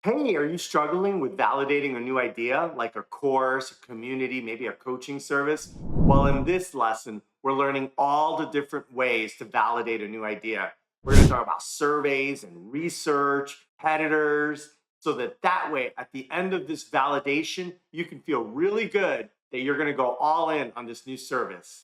Hey, are you struggling with validating a new idea, like a course, a community, maybe a coaching service? Well, in this lesson, we're learning all the different ways to validate a new idea. We're going to talk about surveys and research, competitors, so that way, at the end of this validation, you can feel really good that you're going to go all in on this new service.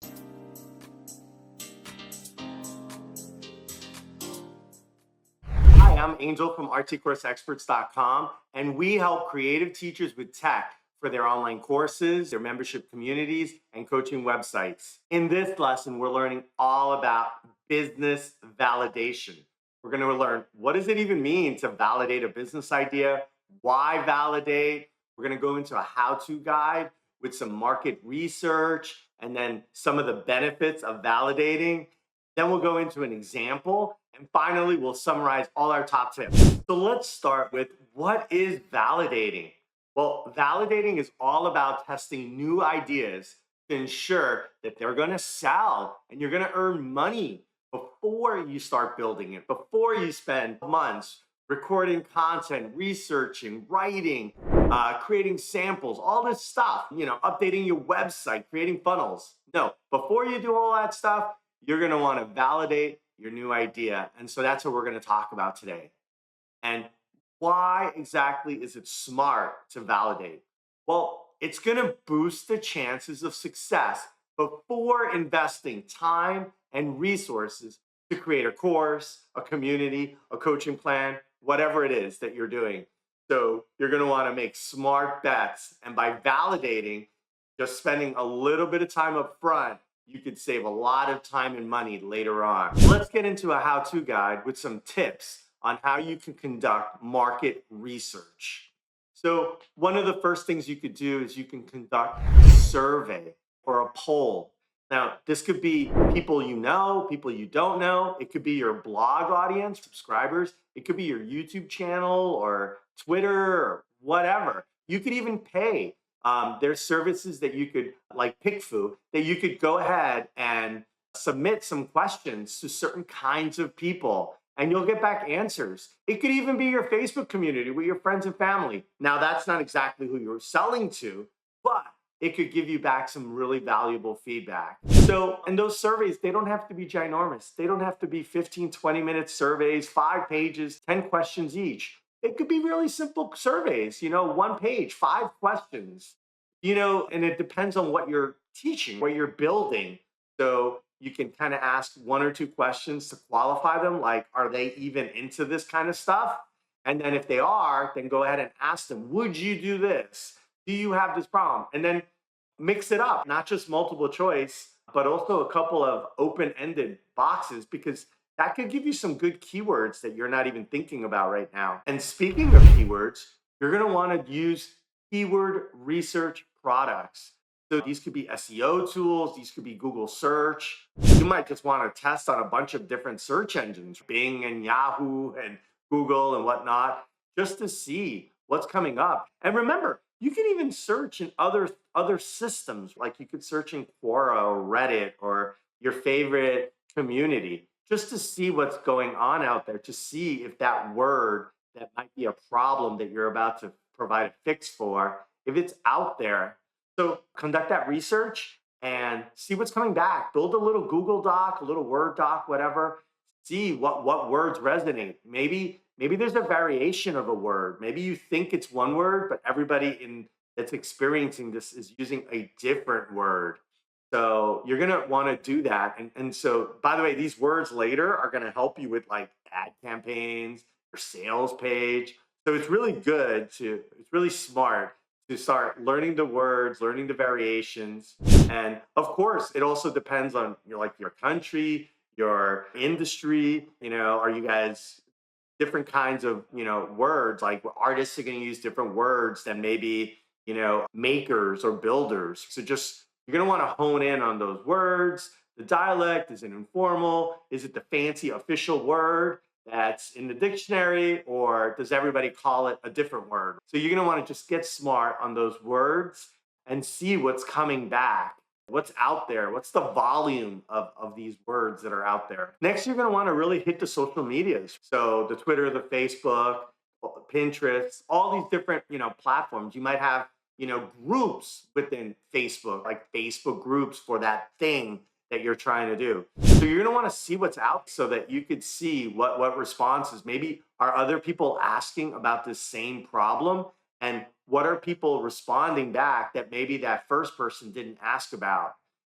Hi, I'm Angel from rtcourseexperts.com, and we help creative teachers with tech for their online courses, their membership communities, and coaching websites. In this lesson, we're learning all about business validation. We're going to learn what does it even mean to validate a business idea, why validate. We're going to go into a how-to guide with some market research and then some of the benefits of validating. Then we'll go into an example. And finally, we'll summarize all our top tips. So let's start with what is validating? Well, validating is all about testing new ideas to ensure that they're going to sell and you're going to earn money before you start building it, before you spend months recording content, researching, writing, creating samples, all this stuff, updating your website, creating funnels. No, before you do all that stuff, you're going to want to validate your new idea. And so that's what we're going to talk about today. And why exactly is it smart to validate? Well, it's going to boost the chances of success before investing time and resources to create a course, a community, a coaching plan, whatever it is that you're doing. So you're going to want to make smart bets. And by validating, just spending a little bit of time up front, you could save a lot of time and money later on. Let's get into a how-to guide with some tips on how you can conduct market research. So one of the first things you could do is you can conduct a survey or a poll. Now, this could be people you know, people you don't know. It could be your blog audience, subscribers. It could be your YouTube channel or Twitter or whatever. You could even pay. There's services that you could, like PickFu, that you could go ahead and submit some questions to certain kinds of people and you'll get back answers. It could even be your Facebook community with your friends and family. Now, that's not exactly who you're selling to, but it could give you back some really valuable feedback. So, and those surveys, they don't have to be ginormous. They don't have to be 15, 20-minute surveys, 5 pages, 10 questions each. It could be really simple surveys, 1 page, 5 questions, and it depends on what you're teaching, what you're building. So you can kind of ask 1 or 2 questions to qualify them, like, are they even into this kind of stuff? And then if they are, then go ahead and ask them, would you do this? Do you have this problem? And then mix it up, not just multiple choice, but also a couple of open-ended boxes, because that could give you some good keywords that you're not even thinking about right now. And speaking of keywords, you're going to want to use keyword research products. So these could be SEO tools, these could be Google search. You might just want to test on a bunch of different search engines, Bing and Yahoo and Google and whatnot, just to see what's coming up. And remember, you can even search in other systems, like you could search in Quora or Reddit or your favorite community, just to see what's going on out there, to see if that word that might be a problem that you're about to provide a fix for, if it's out there. So conduct that research and see what's coming back. Build a little Google Doc, a little Word doc, whatever. See what words resonate. Maybe there's a variation of a word. Maybe you think it's one word, but everybody in that's experiencing this is using a different word. So you're gonna want to do that. And so, by the way, these words later are gonna help you with like ad campaigns or sales page. So it's really it's really smart to start learning the words, learning the variations. And of course, it also depends on your country, your industry. Are you guys different kinds of words? Like artists are going to use different words than maybe makers or builders. So just you're going to want to hone in on those words. The dialect, is it informal? Is it the fancy official word that's in the dictionary, or does everybody call it a different word? So you're going to want to just get smart on those words and see what's coming back. What's out there? What's the volume of these words that are out there? Next, you're going to want to really hit the social medias. So the Twitter, the Facebook, Pinterest, all these different, platforms. You might have, groups within Facebook, like Facebook groups for that thing that you're trying to do. So you're going to want to see what's out so that you could see what responses. Maybe are other people asking about this same problem, and what are people responding back that maybe that first person didn't ask about.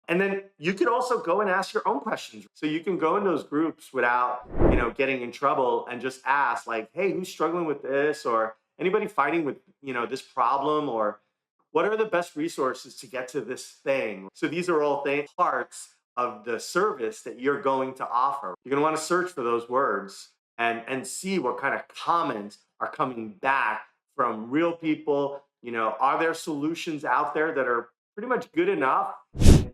And then you could also go and ask your own questions. So you can go in those groups without, getting in trouble, and just ask like, hey, who's struggling with this, or anybody fighting with, this problem, or what are the best resources to get to this thing? So these are all things, parts of the service that you're going to offer. You're going to want to search for those words and see what kind of comments are coming back from real people. Are there solutions out there that are pretty much good enough?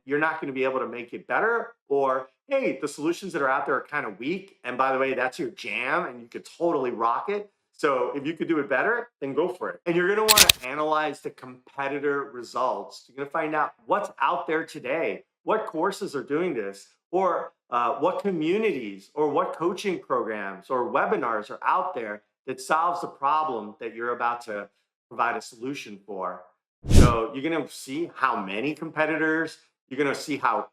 You're not going to be able to make it better, or hey, the solutions that are out there are kind of weak. And by the way, that's your jam and you could totally rock it. So if you could do it better, then go for it. And you're going to want to analyze the competitor results. You're going to find out what's out there today, what courses are doing this, or what communities or what coaching programs or webinars are out there that solves the problem that you're about to provide a solution for. So you're going to see how many competitors. You're going to see how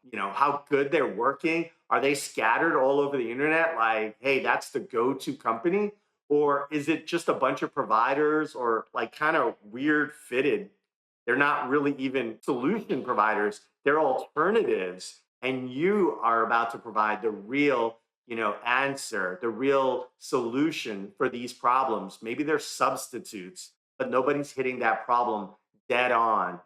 good they're working. Are they scattered all over the internet? Like, hey, that's the go-to company, or is it just a bunch of providers, or like kind of weird fitted? They're not really even solution providers. They're alternatives, and you are about to provide the real, answer, the real solution for these problems. Maybe they're substitutes, but nobody's hitting that problem dead on.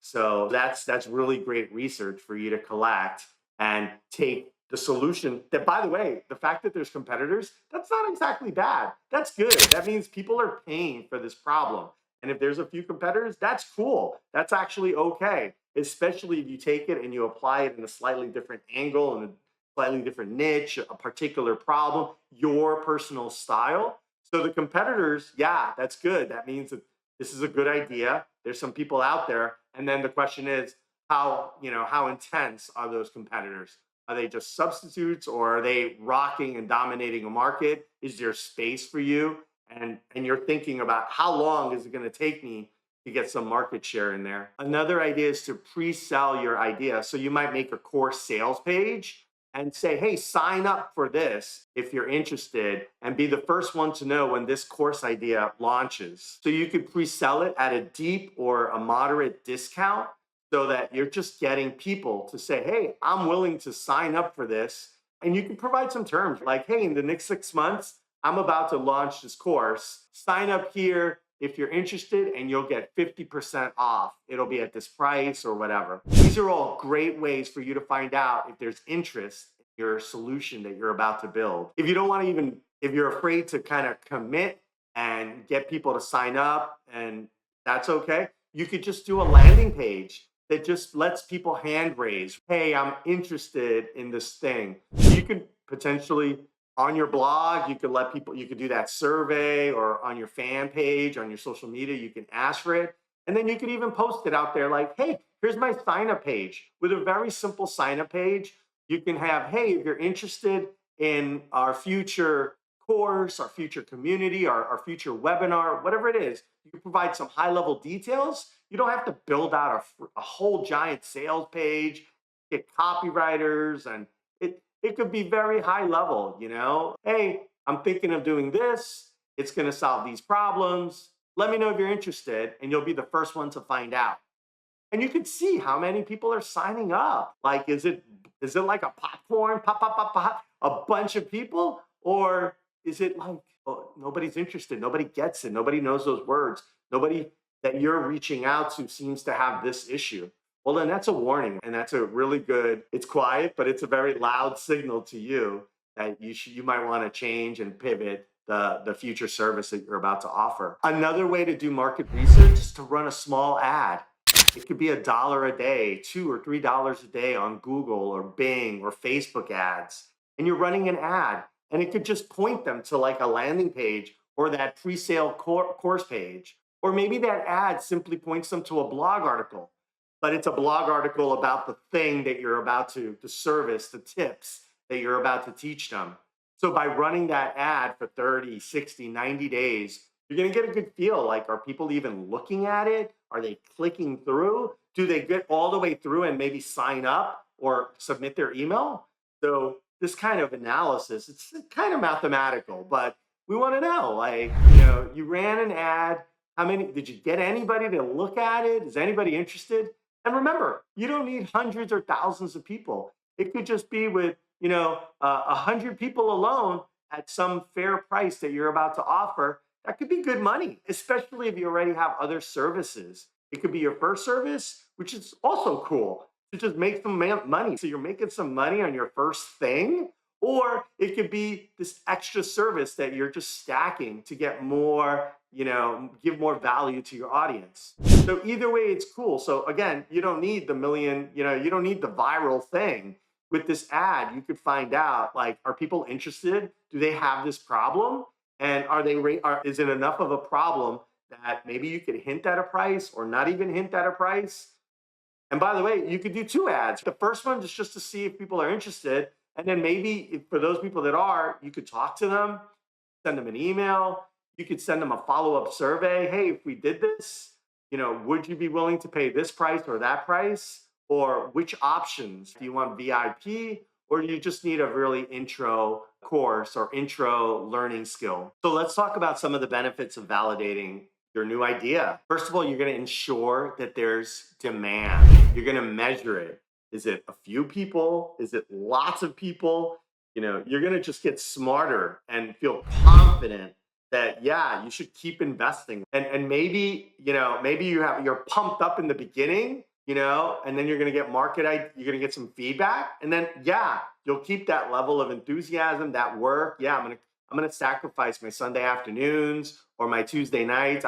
So that's really great research for you to collect and take the solution. That, by the way, the fact that there's competitors, that's not exactly bad. That's good. That means people are paying for this problem. And if there's a few competitors, that's cool. That's actually okay, especially if you take it and you apply it in a slightly different angle, and a slightly different niche, a particular problem, your personal style. So the competitors, yeah, that's good. That means that this is a good idea. There's some people out there. And then the question is, how intense are those competitors? Are they just substitutes, or are they rocking and dominating a market? Is there space for you? And you're thinking about, how long is it going to take me to get some market share in there? Another idea is to pre-sell your idea. So you might make a course sales page and say, hey, sign up for this if you're interested, and be the first one to know when this course idea launches. So you could pre-sell it at a deep or a moderate discount, so that you're just getting people to say, hey, I'm willing to sign up for this. And you can provide some terms like, hey, in the next 6 months, I'm about to launch this course. Sign up here if you're interested, and you'll get 50% off. It'll be at this price or whatever. These are all great ways for you to find out if there's interest in your solution that you're about to build. If you don't want to even, if you're afraid to kind of commit and get people to sign up, and that's okay, you could just do a landing page that just lets people hand raise. Hey, I'm interested in this thing. You could potentially, on your blog, you could let people, you could do that survey, or on your fan page, on your social media, you can ask for it. And then you could even post it out there like, hey, here's my sign up page. With a very simple sign up page, you can have, hey, if you're interested in our future course, our future community, our future webinar, whatever it is, you can provide some high level details. You don't have to build out a whole giant sales page, get copywriters, and it could be very high level, Hey, I'm thinking of doing this. It's going to solve these problems. Let me know if you're interested, and you'll be the first one to find out. And you can see how many people are signing up. Like, is it like a popcorn, pop, pop, pop, pop, a bunch of people? Or is it like, oh, nobody's interested, nobody gets it, nobody knows those words, nobody that you're reaching out to seems to have this issue? Well, then that's a warning, and that's a really good, it's quiet, but it's a very loud signal to you that you might want to change and pivot the future service that you're about to offer. Another way to do market research is to run a small ad. It could be $1 a day, $2 or $3 a day on Google or Bing or Facebook ads. And you're running an ad, and it could just point them to like a landing page, or that pre-sale course page. Or maybe that ad simply points them to a blog article, but it's a blog article about the thing that you're about to, the service, the tips that you're about to teach them. So by running that ad for 30, 60, 90 days, you're going to get a good feel. Like, are people even looking at it? Are they clicking through? Do they get all the way through and maybe sign up or submit their email? So this kind of analysis, it's kind of mathematical, but we want to know, like, you ran an ad. How many, did you get anybody to look at it? Is anybody interested? And remember, you don't need hundreds or thousands of people. It could just be with, 100 people alone at some fair price that you're about to offer. That could be good money, especially if you already have other services. It could be your first service, which is also cool to just make some money. So you're making some money on your first thing, or it could be this extra service that you're just stacking to get more, give more value to your audience. So either way, it's cool. So again, you don't need the million, you don't need the viral thing. With this ad, you could find out, like, are people interested? Do they have this problem? And is it enough of a problem that maybe you could hint at a price or not even hint at a price? And by the way, you could do two ads. The first one is just to see if people are interested. And then maybe for those people that are, you could talk to them, send them an email. You could send them a follow-up survey. Hey, if we did this, would you be willing to pay this price or that price? Or which options? Do you want VIP, or do you just need a really intro course or intro learning skill? So let's talk about some of the benefits of validating your new idea. First of all, you're going to ensure that there's demand. You're going to measure it. Is it a few people? Is it lots of people? You're going to just get smarter and feel confident that, yeah, you should keep investing. And maybe, you're pumped up in the beginning, and then you're going to get you're going to get some feedback. And then, yeah, you'll keep that level of enthusiasm, that work. Yeah, I'm going to sacrifice my Sunday afternoons or my Tuesday nights.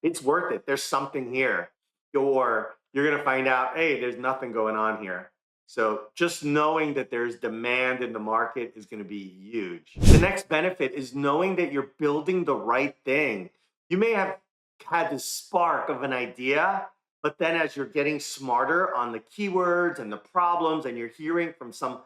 It's worth it. There's something here. Or you're going to find out, hey, there's nothing going on here. So just knowing that there's demand in the market is going to be huge. The next benefit is knowing that you're building the right thing. You may have had this spark of an idea, but then as you're getting smarter on the keywords and the problems, and you're hearing from some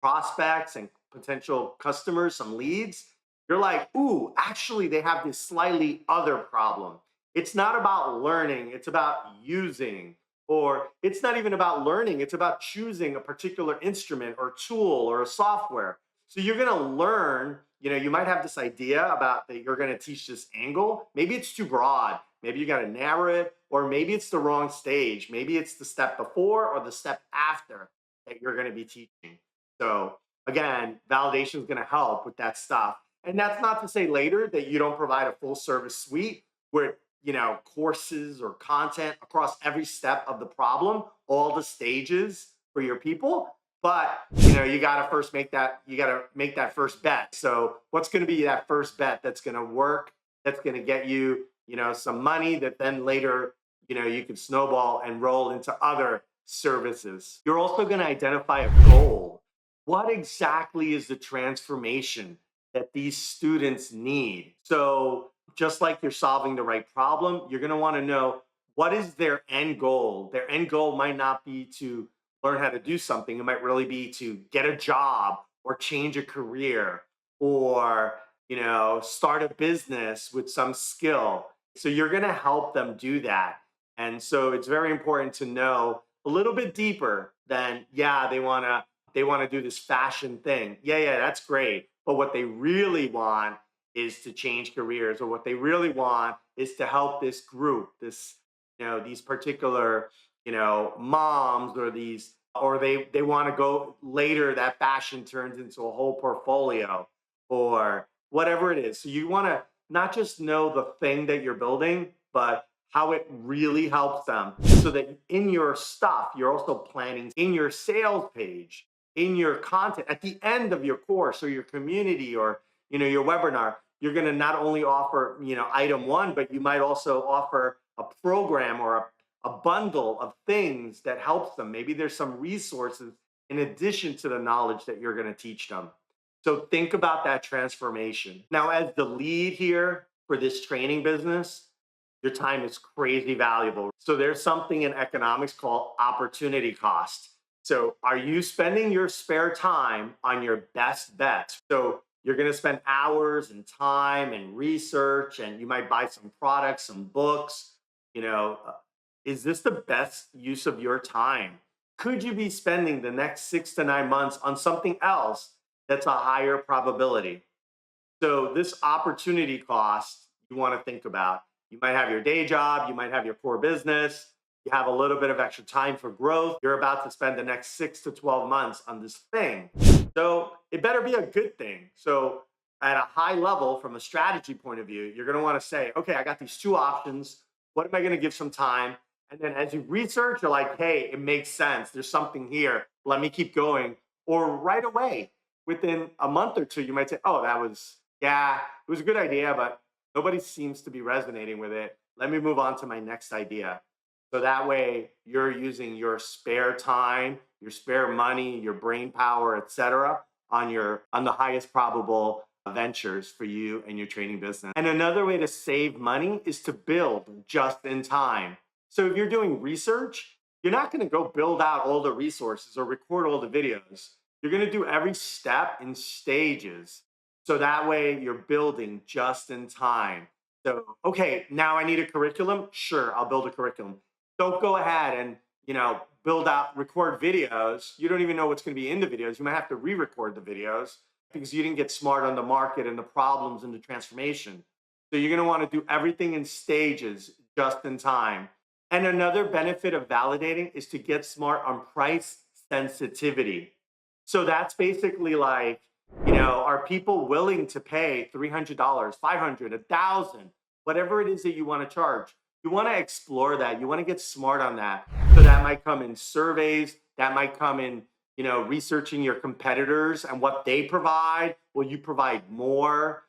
prospects and potential customers, some leads, you're like, ooh, actually, they have this slightly other problem. It's not about learning, it's about using. Or it's not even about learning, it's about choosing a particular instrument or tool or a software. So you're going to learn, you might have this idea about that you're going to teach this angle. Maybe it's too broad. Maybe you got to narrow it, or maybe it's the wrong stage. Maybe it's the step before or the step after that you're going to be teaching. So again, validation is going to help with that stuff. And that's not to say later that you don't provide a full service suite where, courses or content across every step of the problem, all the stages for your people. But, you got to first make that first bet. So what's going to be that first bet that's going to work, that's going to get you, some money that then later, you can snowball and roll into other services. You're also going to identify a goal. What exactly is the transformation that these students need? So just like you're solving the right problem, you're going to want to know, what is their end goal? Their end goal might not be to learn how to do something. It might really be to get a job or change a career or, start a business with some skill. So you're going to help them do that. And so it's very important to know a little bit deeper than, yeah, they want to do this fashion thing. Yeah, that's great. But what they really want is to change careers, or what they really want is to help this group, these particular, moms, or they want to go later, that fashion turns into a whole portfolio or whatever it is. So you want to not just know the thing that you're building, but how it really helps them, so that in your stuff, you're also planning in your sales page, in your content, at the end of your course or your community or, your webinar, you're going to not only offer, item one, but you might also offer a program or a bundle of things that helps them. Maybe there's some resources in addition to the knowledge that you're going to teach them. So think about that transformation. Now, as the lead here for this training business, your time is crazy valuable. So there's something in economics called opportunity cost. So are you spending your spare time on your best bets? So You're going to spend hours and time and research, and you might buy some products, some books. You know, is this the best use of your time? Could you be spending the next 6 to 9 months on something else that's a higher probability? So this opportunity cost you want to think about. You might have your day job, you might have your core business, you have a little bit of extra time for growth. You're about to spend the next 6 to 12 months on this thing. So it better be a good thing. So at a high level, from a strategy point of view, you're going to want to say, okay, I got these two options. What am I going to give some time? And then as you research, you're like, hey, it makes sense. There's something here. Let me keep going. Or right away, within a month or two, you might say, oh, yeah, it was a good idea, but nobody seems to be resonating with it. Let me move on to my next idea. So that way you're using your spare time, your spare money, your brain power, etc., on the highest probable ventures for you and your training business. And another way to save money is to build just in time. So if you're doing research, you're not going to go build out all the resources or record all the videos. You're going to do every step in stages. So that way you're building just in time. So, okay, now I need a curriculum. Sure, I'll build a curriculum. Don't go ahead and, record videos. You don't even know what's going to be in the videos. You might have to re-record the videos because you didn't get smart on the market and the problems and the transformation. So you're going to want to do everything in stages just in time. And another benefit of validating is to get smart on price sensitivity. So that's basically like, are people willing to pay $300, 500, 1,000, whatever it is that you want to charge? You want to explore that. You want to get smart on that. So that might come in surveys. That might come in, researching your competitors and what they provide. Will you provide more?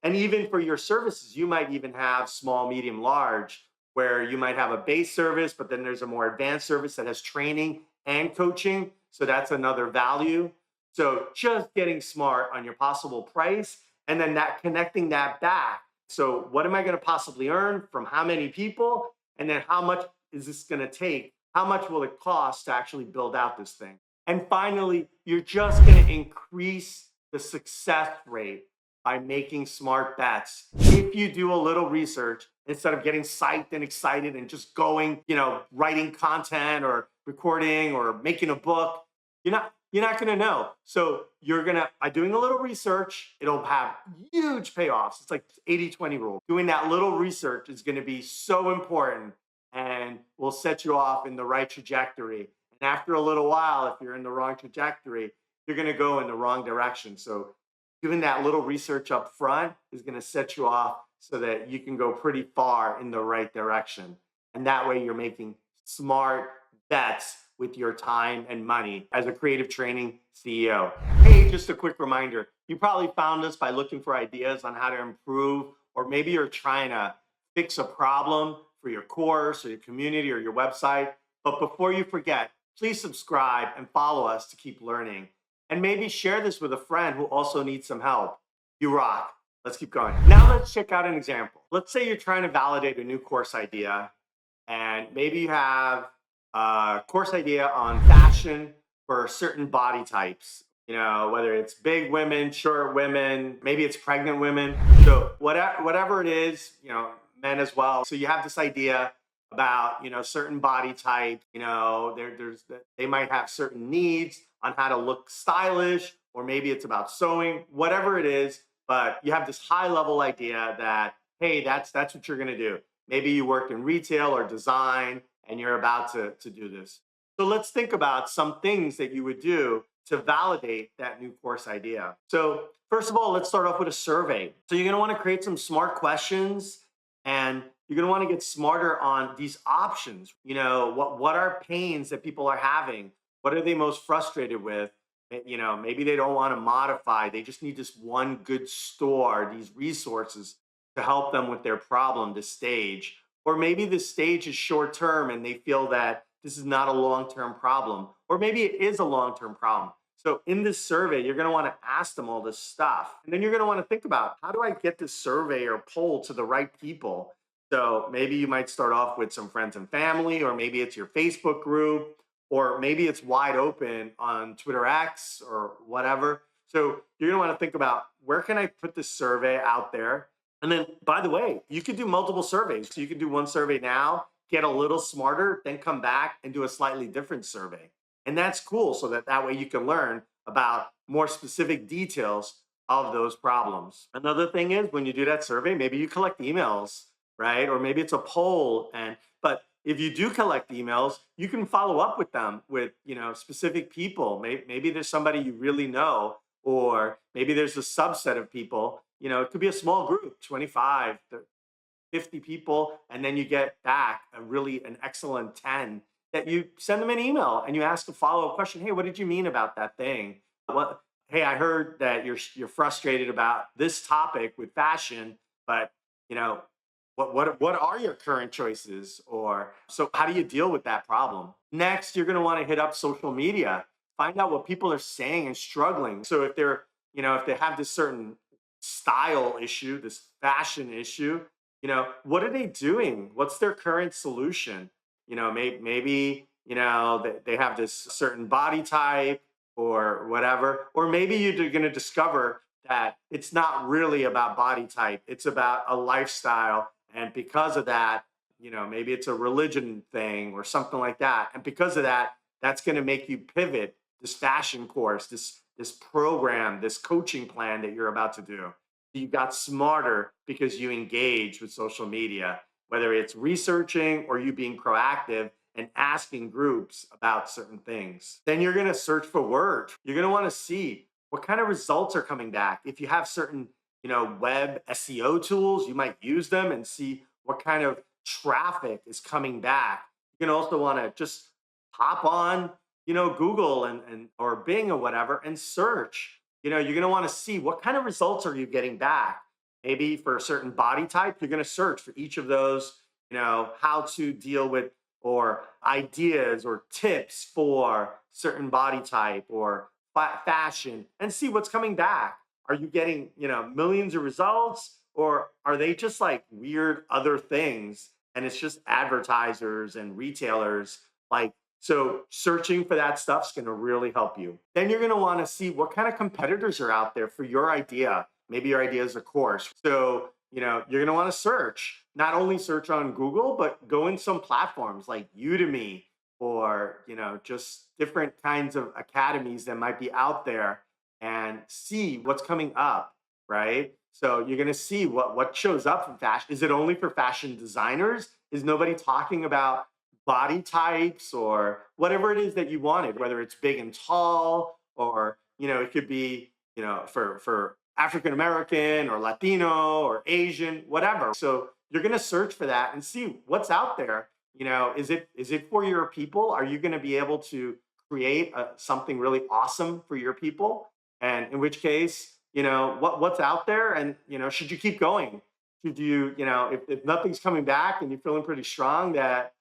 And even for your services, you might even have small, medium, large, where you might have a base service, but then there's a more advanced service that has training and coaching. So that's another value. So just getting smart on your possible price and then that connecting that back. So what am I going to possibly earn from how many people? And then how much is this going to take? How much will it cost to actually build out this thing? And finally, you're just going to increase the success rate by making smart bets. If you do a little research, instead of getting psyched and excited and just going, writing content or recording or making a book, you're not going to know. So by doing a little research, it'll have huge payoffs. It's like 80-20 rule. Doing that little research is going to be so important and will set you off in the right trajectory. And after a little while, if you're in the wrong trajectory, you're going to go in the wrong direction. So doing that little research up front is going to set you off so that you can go pretty far in the right direction. And that way you're making smart bets with your time and money as a creative training CEO. Hey, just a quick reminder. You probably found us by looking for ideas on how to improve, or maybe you're trying to fix a problem for your course or your community or your website. But before you forget, please subscribe and follow us to keep learning. And maybe share this with a friend who also needs some help. You rock. Let's keep going. Now let's check out an example. Let's say you're trying to validate a new course idea, and maybe you have a course idea on fashion for certain body types. Whether it's big women, short women, maybe it's pregnant women. So whatever it is, men as well. So you have this idea about certain body type. They might have certain needs on how to look stylish, or maybe it's about sewing, whatever it is. But you have this high level idea that, hey, that's what you're going to do. Maybe you work in retail or design and you're about to do this. So let's think about some things that you would do to validate that new course idea. So first of all, let's start off with a survey. So you're going to want to create some smart questions, and you're going to want to get smarter on these options. What are pains that people are having? What are they most frustrated with? Maybe they don't want to modify. They just need this one good store, these resources to help them with their problem, this stage. Or maybe the stage is short term and they feel that this is not a long-term problem. Or maybe it is a long-term problem. So in this survey, you're going to want to ask them all this stuff. And then you're going to want to think about, how do I get this survey or poll to the right people? So maybe you might start off with some friends and family, or maybe it's your Facebook group, or maybe it's wide open on Twitter X or whatever. So you're going to want to think about, where can I put this survey out there? And then, by the way, you could do multiple surveys. So you can do one survey now, get a little smarter, then come back and do a slightly different survey. And that's cool, so that way you can learn about more specific details of those problems. Another thing is, when you do that survey, maybe you collect emails, right? Or maybe it's a poll. And but if you do collect emails, you can follow up with them with, specific people. Maybe there's somebody you really know, or maybe there's a subset of people. It could be a small group, 25 to 50 people, and then you get back an excellent 10, that you send them an email and you ask a follow-up question. Hey, what did you mean about that thing? What Hey, I heard that you're frustrated about this topic with fashion, but you know, what are your current choices? Or so how do you deal with that problem? Next, you're going to want to hit up social media. Find out what people are saying and struggling. So if they have this certain style issue, this fashion issue, what are they doing? What's their current solution? Maybe, they have this certain body type or whatever. Or maybe you're going to discover that it's not really about body type, it's about a lifestyle. And because of that, maybe it's a religion thing or something like that. And because of that, that's going to make you pivot this fashion course, this program, this coaching plan that you're about to do. You got smarter because you engage with social media, whether it's researching or you being proactive and asking groups about certain things. Then you're going to search for words. You're going to want to see what kind of results are coming back. If you have certain, web SEO tools, you might use them and see what kind of traffic is coming back. You're going to also want to just hop on, Google and or Bing or whatever, and search. You're going to want to see what kind of results are you getting back. Maybe for a certain body type, you're going to search for each of those, how to deal with, or ideas or tips for certain body type or fashion, and see what's coming back. Are you getting, millions of results, or are they just like weird other things? And it's just advertisers and retailers, like, so searching for that stuff's going to really help you. Then you're going to want to see what kind of competitors are out there for your idea. Maybe your idea is a course. So, you're going to want to search, not only search on Google, but go in some platforms like Udemy, or, just different kinds of academies that might be out there, and see what's coming up, right? So you're going to see what shows up in fashion. Is it only for fashion designers? Is nobody talking about body types or whatever it is that you wanted, whether it's big and tall, or, it could be, for African American or Latino or Asian, whatever. So you're going to search for that and see what's out there. Is it for your people? Are you going to be able to create something really awesome for your people? And in which case, what's out there, and should you keep going? Should you, if nothing's coming back and you're feeling pretty strong that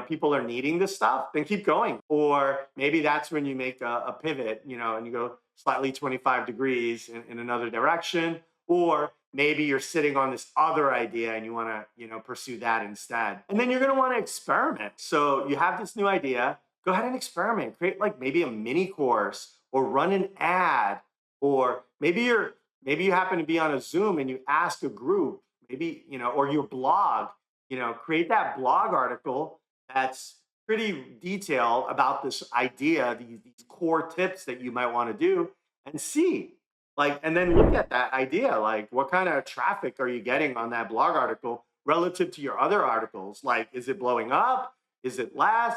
people are needing this stuff, then keep going. Or maybe that's when you make a pivot, and you go slightly 25 degrees in another direction. Or maybe you're sitting on this other idea and you want to, pursue that instead. And then you're going to want to experiment. So you have this new idea, go ahead and experiment. Create like maybe a mini course, or run an ad. Or maybe you happen to be on a Zoom and you ask a group, maybe, or your blog, create that blog article that's pretty detailed about this idea, these core tips that you might want to do, and see, like, and then look at that idea, like, what kind of traffic are you getting on that blog article relative to your other articles? Like, is it blowing up? Is it less?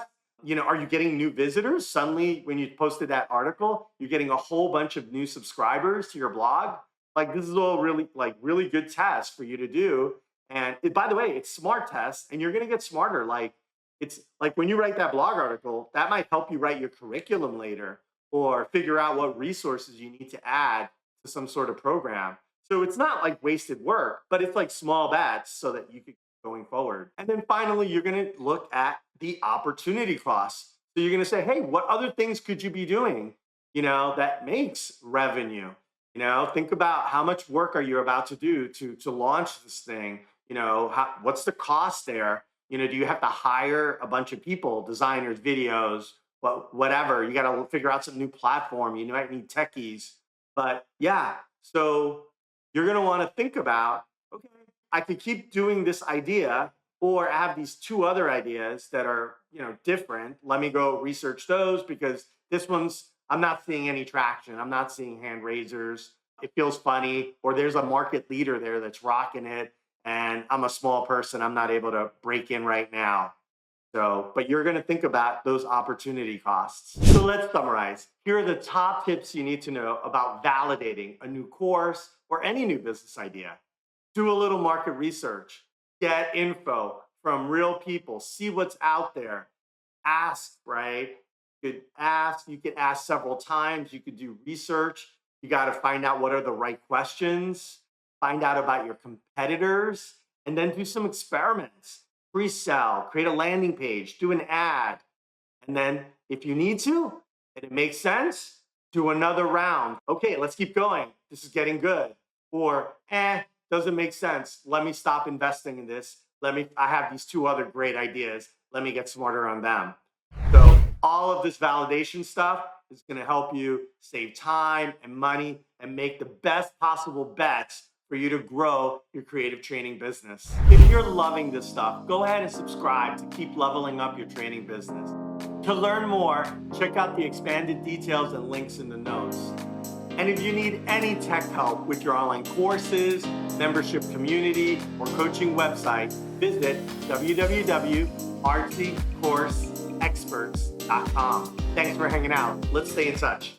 Are you getting new visitors? Suddenly, when you posted that article, you're getting a whole bunch of new subscribers to your blog. Like, this is all really good tests for you to do. And by the way, it's smart tests, and you're going to get smarter. Like, it's like when you write that blog article, that might help you write your curriculum later, or figure out what resources you need to add to some sort of program. So it's not like wasted work, but it's like small bets so that you could keep going forward. And then finally, you're going to look at the opportunity costs. So you're going to say, hey, what other things could you be doing, that makes revenue? Think about how much work are you about to do to launch this thing? What's the cost there? Do you have to hire a bunch of people, designers, videos, whatever? You got to figure out some new platform. You might need techies. But yeah, so you're going to want to think about, okay, I could keep doing this idea, or I have these two other ideas that are, different. Let me go research those because this one's, I'm not seeing any traction. I'm not seeing hand raisers. It feels funny, or there's a market leader there that's rocking it. And I'm a small person. I'm not able to break in right now. So, but you're going to think about those opportunity costs. So let's summarize. Here are the top tips you need to know about validating a new course or any new business idea. Do a little market research, get info from real people, see what's out there, ask, right? You could ask several times, you could do research. You got to find out what are the right questions, find out about your competitors, and then do some experiments. Pre-sell, create a landing page, do an ad, and then if you need to, and it makes sense, do another round. Okay, let's keep going. This is getting good. Or, doesn't make sense. Let me stop investing in this. I have these two other great ideas. Let me get smarter on them. So all of this validation stuff is going to help you save time and money and make the best possible bets for you to grow your creative training business. If you're loving this stuff, go ahead and subscribe to keep leveling up your training business. To learn more, check out the expanded details and links in the notes. And if you need any tech help with your online courses, membership community, or coaching website, visit www.artsycourseexperts.com. Thanks for hanging out. Let's stay in touch.